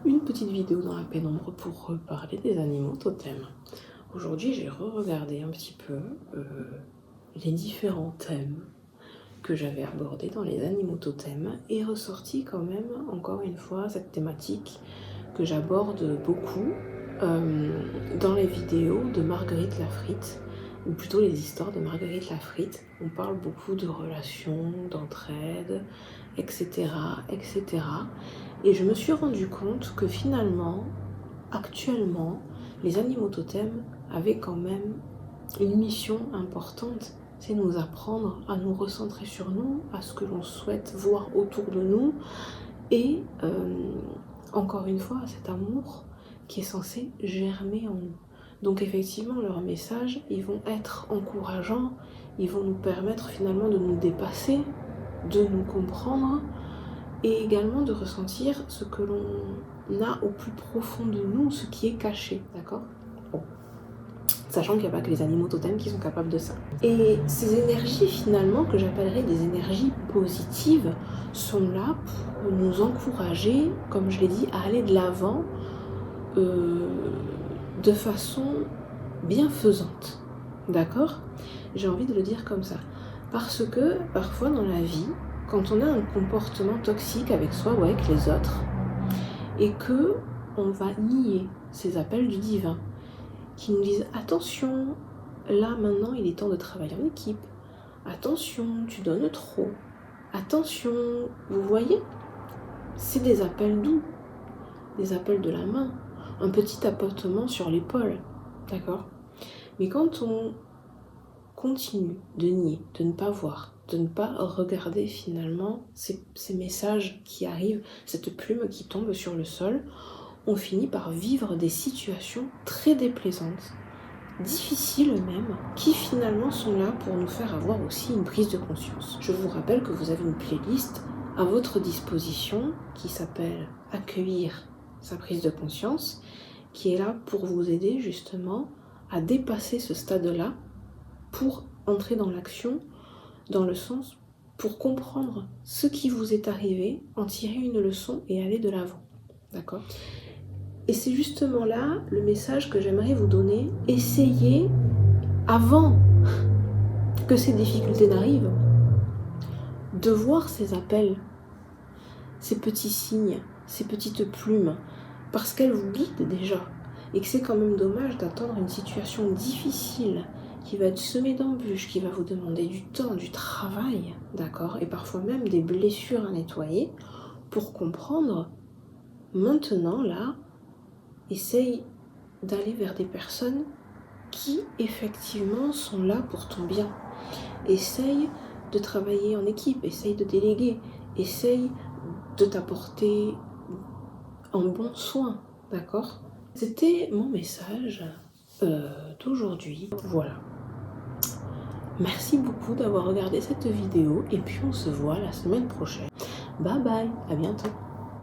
Une petite vidéo dans la pénombre pour parler des animaux totems. Aujourd'hui, j'ai re-regardé un petit peu les différents thèmes que j'avais abordés dans les animaux totems et ressorti quand même, encore une fois, cette thématique que j'aborde beaucoup dans les vidéos de Marguerite Lafritte, ou plutôt les histoires de Marguerite Lafritte. On parle beaucoup de relations, d'entraide, etc., etc. Et je me suis rendu compte que finalement, actuellement, les animaux totems avaient quand même une mission importante, c'est nous apprendre à nous recentrer sur nous, à ce que l'on souhaite voir autour de nous, et encore une fois, à cet amour qui est censé germer en nous. Donc effectivement, leurs messages, ils vont être encourageants, ils vont nous permettre finalement de nous dépasser, de nous comprendre, et également de ressentir ce que l'on a au plus profond de nous, ce qui est caché, d'accord ? Bon. Sachant qu'il n'y a pas que les animaux totems qui sont capables de ça. Et ces énergies finalement, que j'appellerais des énergies positives, sont là pour nous encourager, comme je l'ai dit, à aller de l'avant de façon bienfaisante, d'accord ? J'ai envie de le dire comme ça. Parce que parfois dans la vie, quand on a un comportement toxique avec soi ou avec les autres, et que on va nier ces appels du divin, qui nous disent « Attention, là maintenant il est temps de travailler en équipe. Attention, tu donnes trop. Attention, vous voyez ?» C'est des appels doux, des appels de la main, un petit tapotement sur l'épaule, d'accord ? Mais quand on continue de nier, de ne pas voir, de ne pas regarder finalement ces messages qui arrivent, cette plume qui tombe sur le sol, on finit par vivre des situations très déplaisantes, difficiles même, qui finalement sont là pour nous faire avoir aussi une prise de conscience. Je vous rappelle que vous avez une playlist à votre disposition qui s'appelle « Accueillir sa prise de conscience », qui est là pour vous aider justement à dépasser ce stade-là pour entrer dans l'action, dans le sens pour comprendre ce qui vous est arrivé, en tirer une leçon et aller de l'avant. D'accord ? Et c'est justement là le message que j'aimerais vous donner. Essayez, avant que ces difficultés n'arrivent, de voir ces appels, ces petits signes, ces petites plumes, parce qu'elles vous guident déjà. Et que c'est quand même dommage d'attendre une situation difficile qui va être semée d'embûches, qui va vous demander du temps, du travail, d'accord, et parfois même des blessures à nettoyer, pour comprendre, maintenant, là, essaye d'aller vers des personnes qui, effectivement, sont là pour ton bien. Essaye de travailler en équipe, essaye de déléguer, essaye de t'apporter un bon soin, d'accord ? C'était mon message d'aujourd'hui, voilà. Merci beaucoup d'avoir regardé cette vidéo et puis on se voit la semaine prochaine. Bye bye, à bientôt.